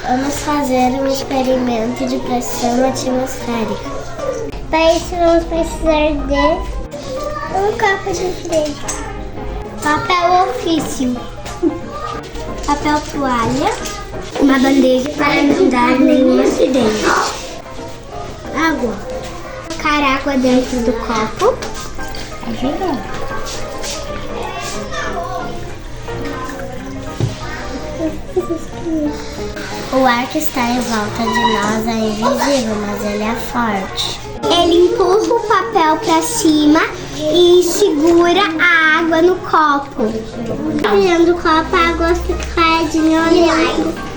Vamos fazer um experimento de pressão atmosférica. Para isso vamos precisar de um copo de leite, papel ofício, papel toalha, uma bandeja para não dar nenhum acidente, água, colocar água dentro do copo, o ar que está em volta de nós é invisível, mas ele é forte. Ele empurra o papel para cima e segura a água no copo. Dentro do copo, a água fica de olhando.